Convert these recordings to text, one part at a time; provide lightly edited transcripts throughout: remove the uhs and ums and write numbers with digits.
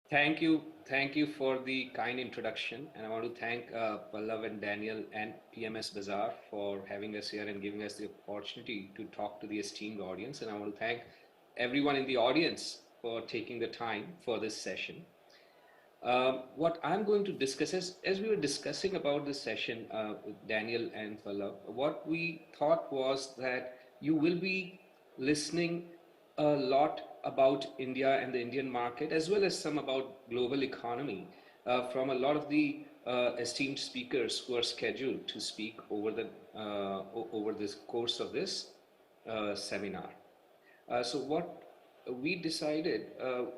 Thank you for the kind introduction, and I want to thank Pallav and Daniel and PMS Bazaar for having us here and giving us the opportunity to talk to the esteemed audience. And I want to thank everyone in the audience for taking the time for this session. What I'm going to discuss is, as we were discussing about this session with Daniel and Pallav, what we thought was that you will be listening a lot about India and the Indian market, as well as some about global economy from a lot of the esteemed speakers who are scheduled to speak over over this course of this seminar. So what we decided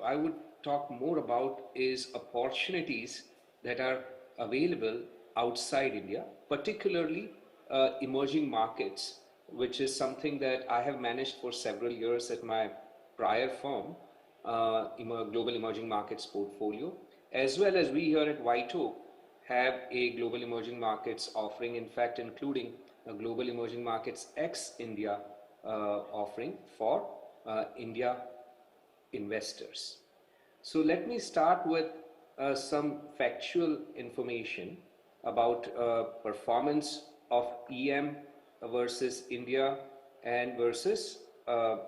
I would talk more about is opportunities that are available outside India, particularly emerging markets, which is something that I have managed for several years at my prior firm, Global Emerging Markets Portfolio, as well as we here at Whiteoak have a Global Emerging Markets offering, in fact, including a Global Emerging Markets ex-India offering for India investors. So let me start with some factual information about performance of EM versus India and versus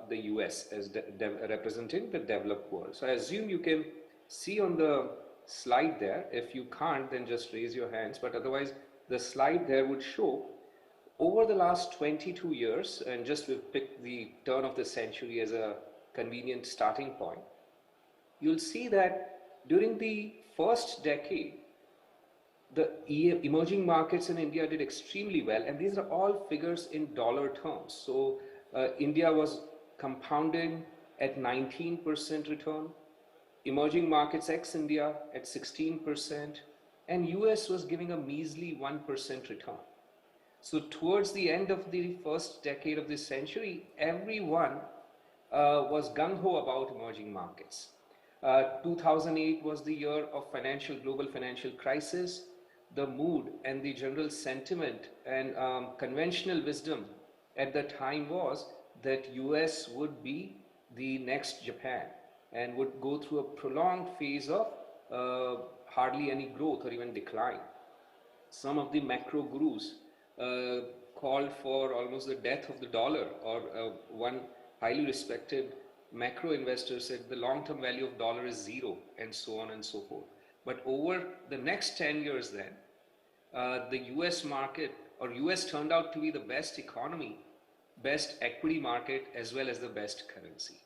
the US as representing the developed world. So I assume you can see on the slide there. If you can't, then just raise your hands, but otherwise the slide there would show over the last 22 years, and just we've picked the turn of the century as a convenient starting point, you'll see that during the first decade, the emerging markets in India did extremely well, and these are all figures in dollar terms. So India was compounding at 19% return, emerging markets ex-India at 16%, and US was giving a measly 1% return. So towards the end of the first decade of this century, everyone was gung-ho about emerging markets. 2008 was the year of global financial crisis. The mood and the general sentiment and conventional wisdom at the time was that US would be the next Japan and would go through a prolonged phase of hardly any growth or even decline. Some of the macro gurus called for almost the death of the dollar, or one highly respected macro investor said the long-term value of dollar is zero, and so on and so forth. But over the next 10 years then, the US market, or US turned out to be the best economy, best equity market, as well as the best currency.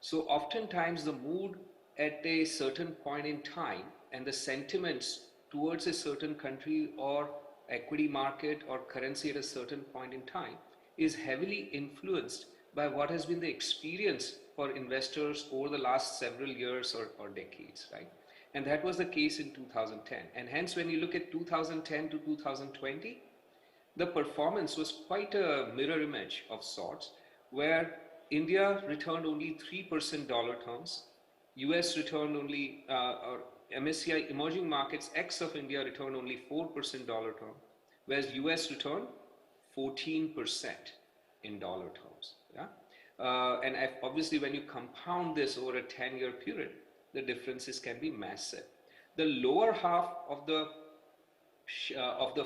So oftentimes the mood at a certain point in time and the sentiments towards a certain country or equity market or currency at a certain point in time is heavily influenced by what has been the experience for investors over the last several years or decades, right? And that was the case in 2010. And hence, when you look at 2010 to 2020, the performance was quite a mirror image of sorts, where India returned only 3% dollar terms, US returned only, or MSCI emerging markets ex of India returned only 4% dollar term, whereas US returned 14% in dollar terms. Yeah? And obviously when you compound this over a 10-year period, the differences can be massive. The lower half of the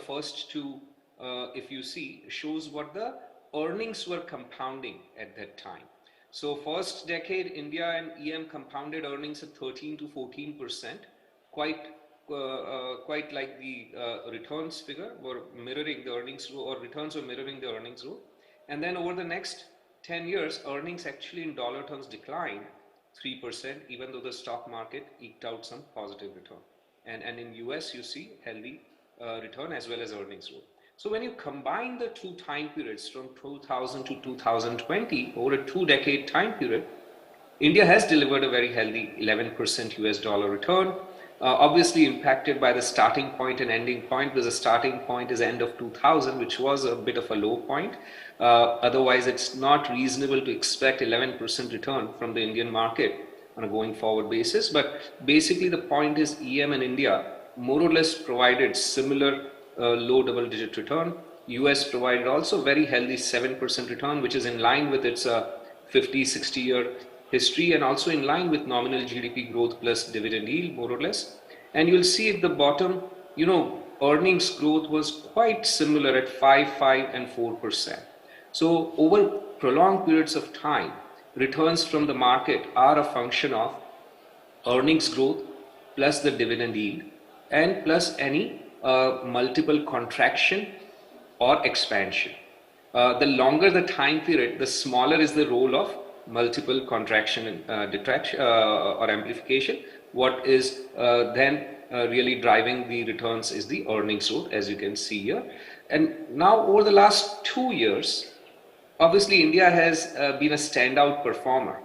first two, if you see, shows what the earnings were compounding at that time. So first decade, India and EM compounded earnings at 13 to 14%, quite like the returns figure were mirroring the earnings growth, or returns were mirroring the earnings growth. And then over the next 10 years, earnings actually in dollar terms declined 3%, even though the stock market eked out some positive return. And in US, you see healthy return as well as earnings growth. So when you combine the two time periods from 2000 to 2020, over a 2-decade time period, India has delivered a very healthy 11% US dollar return, obviously impacted by the starting point and ending point, because the starting point is end of 2000, which was a bit of a low point. Otherwise, it's not reasonable to expect 11% return from the Indian market on a going forward basis. But basically the point is EM and India more or less provided similar low double-digit return. US provided also very healthy 7% return, which is in line with its 50-60 year history and also in line with nominal GDP growth plus dividend yield, more or less. And you'll see at the bottom, earnings growth was quite similar at 5, 5 and 4%. So over prolonged periods of time, returns from the market are a function of earnings growth plus the dividend yield and plus any multiple contraction or expansion. The longer the time period, the smaller is the role of multiple contraction and detraction or amplification. What is then really driving the returns is the earnings growth, as you can see here. And now over the last 2 years, obviously India has been a standout performer.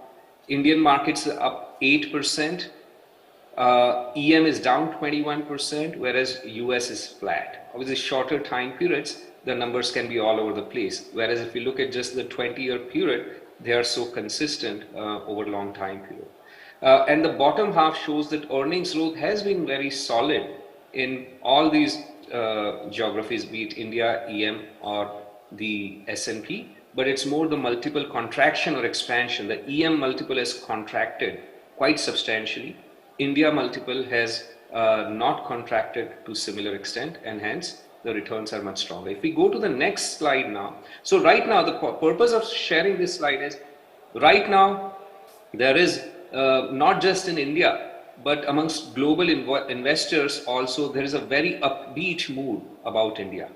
Indian markets are up 8%, EM is down 21%, whereas US is flat. Obviously shorter time periods, the numbers can be all over the place. Whereas if you look at just the 20-year period, they are so consistent over a long time period. And the bottom half shows that earnings growth has been very solid in all these geographies, be it India, EM or the S&P, but it's more the multiple contraction or expansion. The EM multiple has contracted quite substantially. India multiple has not contracted to similar extent, and hence the returns are much stronger. If we go to the next slide now, so right now the purpose of sharing this slide is, right now there is not just in India, but amongst global investors also, there is a very upbeat mood about India.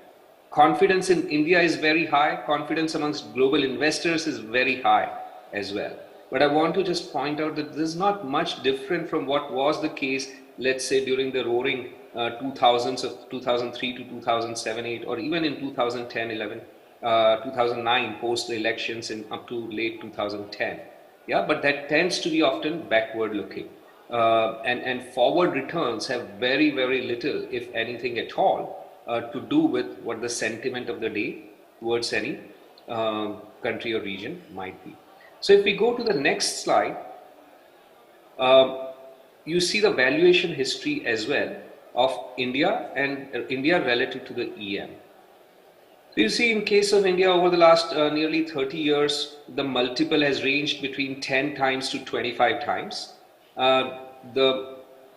Confidence in India is very high. Confidence amongst global investors is very high as well. But I want to just point out that this is not much different from what was the case, let's say, during the roaring 2000s of 2003 to 2007, 8, or even in 2010, 11, 2009, post the elections in up to late 2010. Yeah, but that tends to be often backward looking. And forward returns have very, very little, if anything at all, to do with what the sentiment of the day towards any country or region might be. So if we go to the next slide, you see the valuation history as well of India and India relative to the EM. So you see, in case of India, over the last nearly 30 years, the multiple has ranged between 10 times to 25 times. The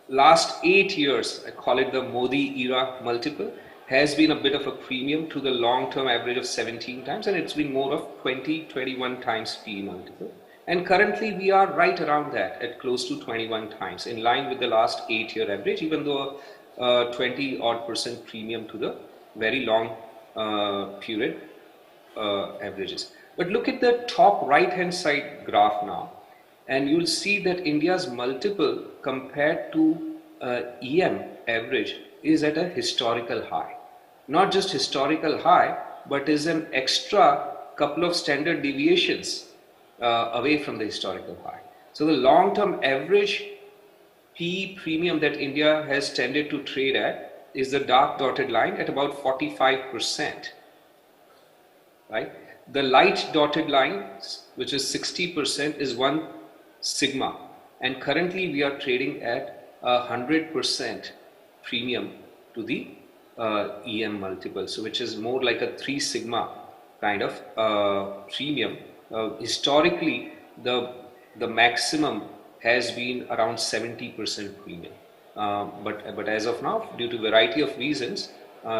last 8 years, I call it the Modi era multiple, has been a bit of a premium to the long-term average of 17 times, and it's been more of 20, 21 times PE multiple. And currently we are right around that at close to 21 times, in line with the last 8-year average, even though 20% premium to the very long period averages. But look at the top right-hand side graph now, and you'll see that India's multiple compared to EM average is at a historical high. Not just historical high, but is an extra couple of standard deviations away from the historical high. So the long-term average PE premium that India has tended to trade at is the dark dotted line at about 45%, right? The light dotted line, which is 60%, is 1 sigma, and currently we are trading at 100% premium to the EM multiple, so which is more like a 3 sigma kind of premium. Historically, the maximum has been around 70% premium, but as of now, due to a variety of reasons,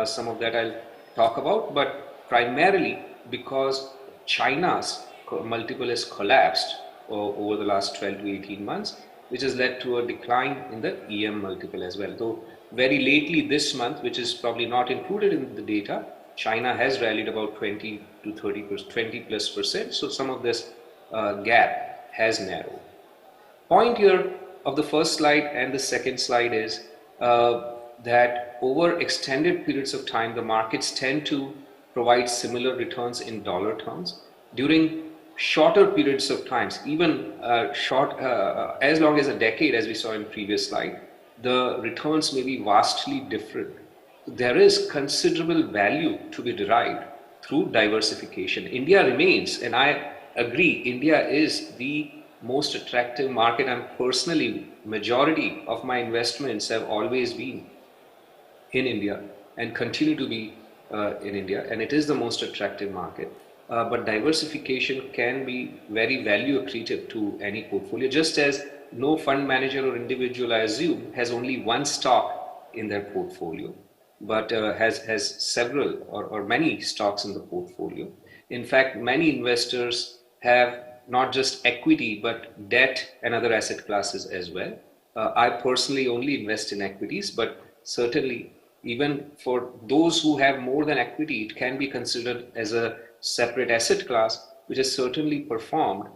some of that I'll talk about, but primarily because China's multiple has collapsed over the last 12 to 18 months, which has led to a decline in the EM multiple as well. Though very lately this month, which is probably not included in the data, China has rallied about 20 to 20+%. So some of this gap has narrowed. Point here of the first slide and the second slide is that over extended periods of time, the markets tend to provide similar returns in dollar terms. During shorter periods of times, even as long as a decade, as we saw in previous slide, the returns may be vastly different. There is considerable value to be derived through diversification. India remains, and I agree, India is the most attractive market, and personally, majority of my investments have always been in India and continue to be in India, and it is the most attractive market. but diversification can be very value accretive to any portfolio, just as no fund manager or individual, I assume, has only one stock in their portfolio, but has several or many stocks in the portfolio. In fact, many investors have not just equity, but debt and other asset classes as well. I personally only invest in equities, but certainly even for those who have more than equity, it can be considered as a separate asset class, which has certainly performed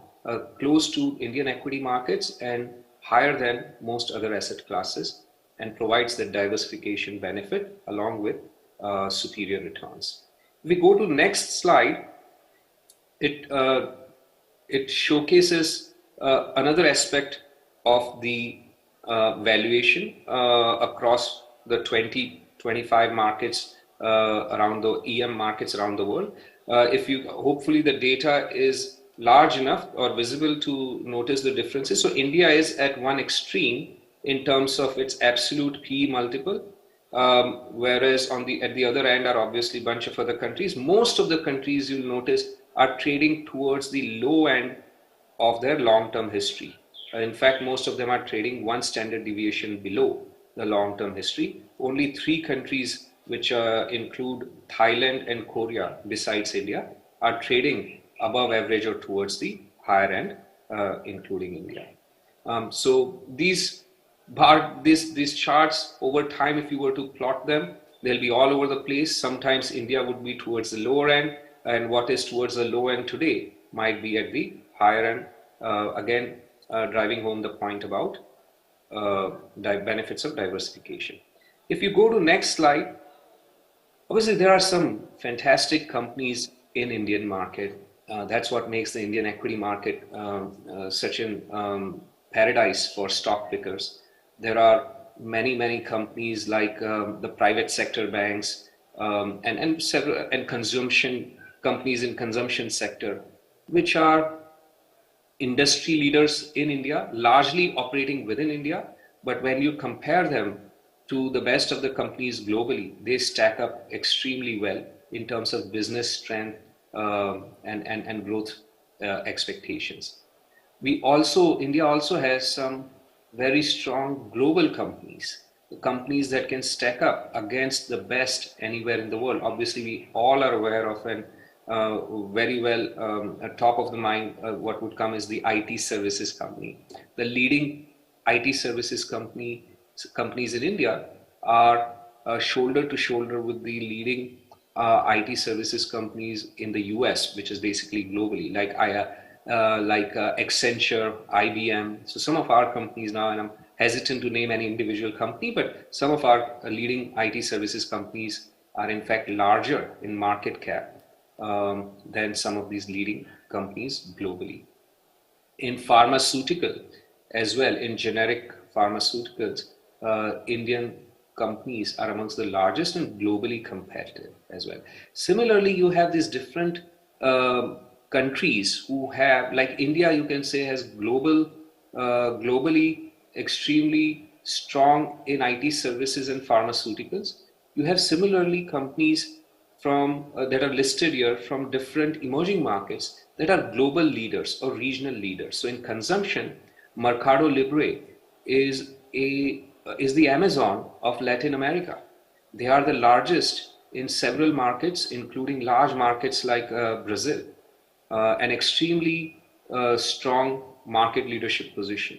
close to Indian equity markets and higher than most other asset classes, and provides the diversification benefit along with superior returns. If we go to next slide, it showcases another aspect of the valuation across the 20-25 markets around the EM markets around the world. If you hopefully the data is large enough or visible to notice the differences. So India is at one extreme in terms of its absolute PE multiple, whereas at the other end are obviously a bunch of other countries. Most of the countries, you'll notice, are trading towards the low end of their long-term history. In fact, most of them are trading one standard deviation below the long-term history. Only 3 countries, which include Thailand and Korea, besides India, are trading above average or towards the higher end, including India. So these charts over time, if you were to plot them, they'll be all over the place. Sometimes India would be towards the lower end, and what is towards the low end today might be at the higher end. Again, driving home the point about benefits of diversification. If you go to next slide, obviously there are some fantastic companies in Indian market. That's what makes the Indian equity market such a paradise for stock pickers. There are many companies like the private sector banks and several consumption companies in consumption sector, which are industry leaders in India, largely operating within India. But when you compare them to the best of the companies globally, they stack up extremely well in terms of business strength and growth expectations. India also has some very strong global companies that can stack up against the best anywhere in the world. Obviously, we all are aware of and very well top of the mind what would come is the IT services company. The leading IT services companies in India are shoulder to shoulder with the leading IT services companies in the US, which is basically globally, like Accenture, IBM. So some of our companies now, and I'm hesitant to name any individual company, but some of our leading IT services companies are in fact larger in market cap than some of these leading companies globally. In pharmaceutical as well, in generic pharmaceuticals, Indian companies are amongst the largest and globally competitive as well. Similarly, you have these different countries who have, like India, you can say has globally extremely strong in IT services and pharmaceuticals. You have similarly companies from that are listed here from different emerging markets that are global leaders or regional leaders. So in consumption, Mercado Libre is the Amazon of Latin America. They are the largest in several markets, including large markets like Brazil, an extremely strong market leadership position.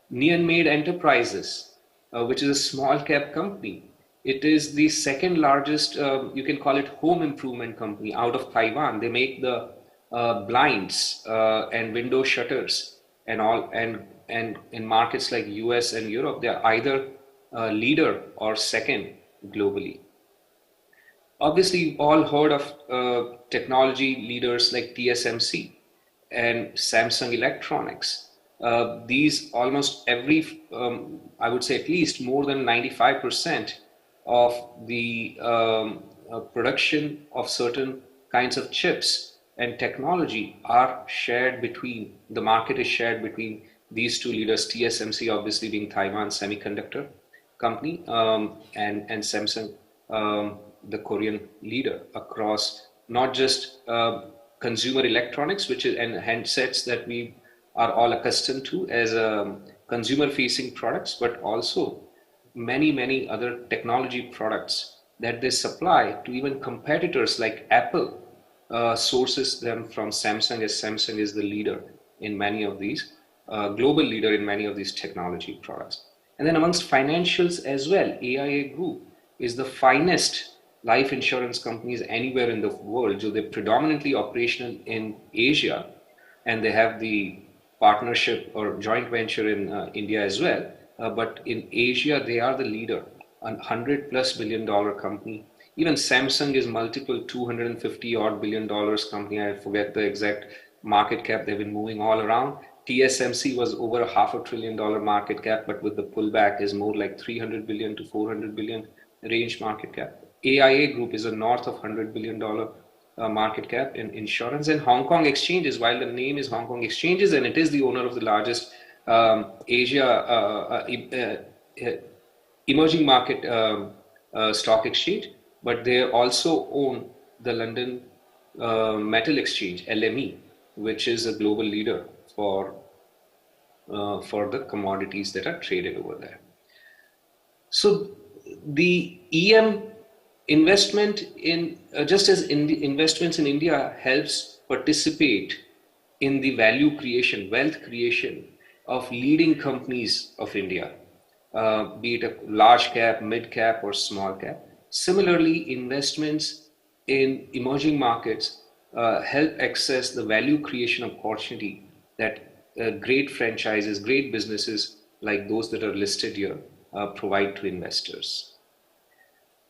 Neon Made Enterprises, which is a small cap company. It is the second largest, you can call it home improvement company out of Taiwan. They make the blinds and window shutters and all, and in markets like US and Europe, they are either leader or second globally. Obviously, you've all heard of technology leaders like TSMC and Samsung Electronics. These almost every, I would say at least more than 95% of the production of certain kinds of chips and technology are shared between, the market is shared between these two leaders, TSMC obviously being Taiwan semiconductor company and Samsung, the Korean leader across not just consumer electronics, which is and handsets that we are all accustomed to as consumer-facing products, but also many other technology products that they supply to even competitors like Apple sources them from Samsung, as Samsung is the leader in many of these, global leader in many of these technology products. And then amongst financials as well, AIA Group is the finest life insurance companies anywhere in the world. So they're predominantly operational in Asia, and they have the partnership or joint venture in India as well. But in Asia, they are the leader, a $100+ billion company. Even Samsung is multiple $250 odd billion company. I forget the exact market cap. They've been moving all around. TSMC was over $500 billion market cap, but with the pullback is more like 300 billion to 400 billion range market cap. AIA Group is a north of $100 billion market cap in insurance. And Hong Kong Exchanges, while the name is Hong Kong Exchanges, and it is the owner of the largest Asia emerging market stock exchange, but they also own the London Metal Exchange, LME, which is a global leader for the commodities that are traded over there. So the EM investment in, just as in the investments in India helps participate in the value creation, wealth creation of leading companies of India, be it a large cap, mid cap, or small cap. Similarly, investments in emerging markets help access the value creation opportunity that great franchises, great businesses like those that are listed here provide to investors.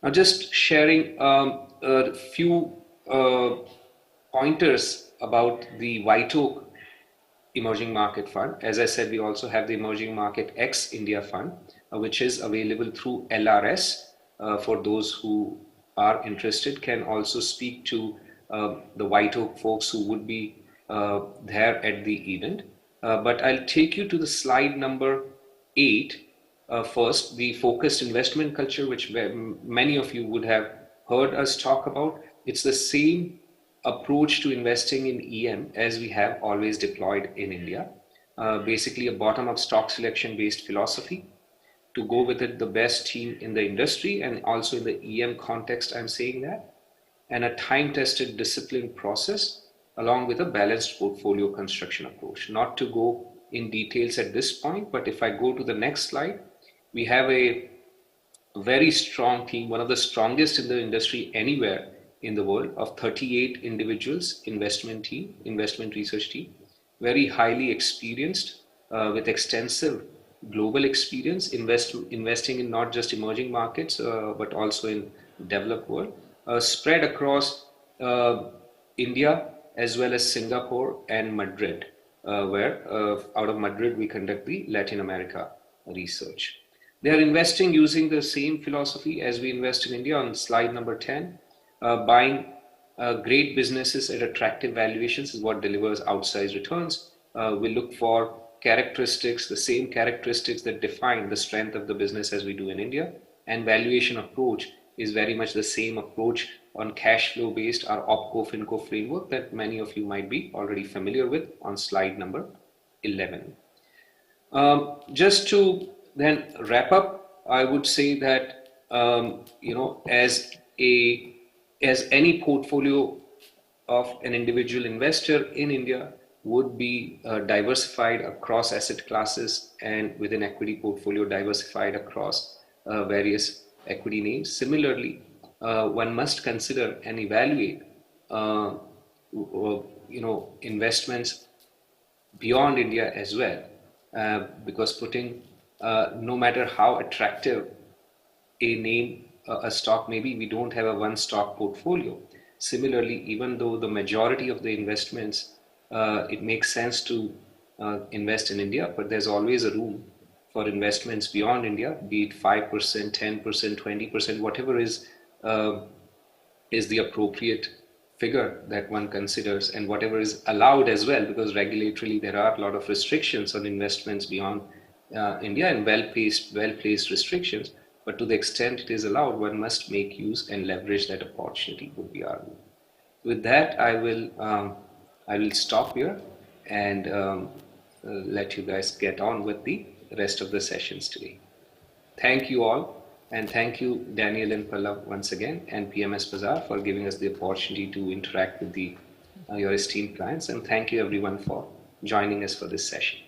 Now, just sharing a few pointers about the Whiteoak Emerging Market Fund. As I said, we also have the Emerging Market X India Fund, which is available through LRS. For those who are interested, can also speak to the Whiteoak folks who would be there at the event. But I'll take you to the slide number 8. First, the focused investment culture, which many of you would have heard us talk about. It's the same approach to investing in EM as we have always deployed in India. Basically a bottom-up stock selection based philosophy to go with it, the best team in the industry, and also in the EM context, I'm saying that, and a time-tested disciplined process along with a balanced portfolio construction approach. Not to go in details at this point, but if I go to the next slide, we have a very strong team, one of the strongest in the industry anywhere in the world, of 38 individuals, investment research team, very highly experienced with extensive global experience, investing in not just emerging markets, but also in developed world, spread across India as well as Singapore and Madrid, where out of Madrid we conduct the Latin America research. They are investing using the same philosophy as we invest in India on slide number 10. Buying great businesses at attractive valuations is what delivers outsized returns. We look for characteristics, the same characteristics that define the strength of the business as we do in India. And valuation approach is very much the same approach on cash flow based, our OpCo-FinCo framework that many of you might be already familiar with on slide number 11. Just to then wrap up, I would say that as any portfolio of an individual investor in India would be diversified across asset classes, and within equity portfolio diversified across various equity names. Similarly, one must consider and evaluate investments beyond India as well, because putting no matter how attractive a name, a stock may be, we don't have a one stock portfolio. Similarly, even though the majority of the investments, it makes sense to invest in India, but there's always a room for investments beyond India, be it 5%, 10%, 20%, whatever is the appropriate figure that one considers, and whatever is allowed as well, because regulatorily there are a lot of restrictions on investments beyond India, and well-placed restrictions. But to the extent it is allowed, one must make use and leverage that opportunity, would be our view. with that, I will stop here and let you guys get on with the rest of the sessions today. Thank you all, and thank you Daniel and Pallav once again, and PMS Bazaar for giving us the opportunity to interact with your esteemed clients, and thank you everyone for joining us for this session.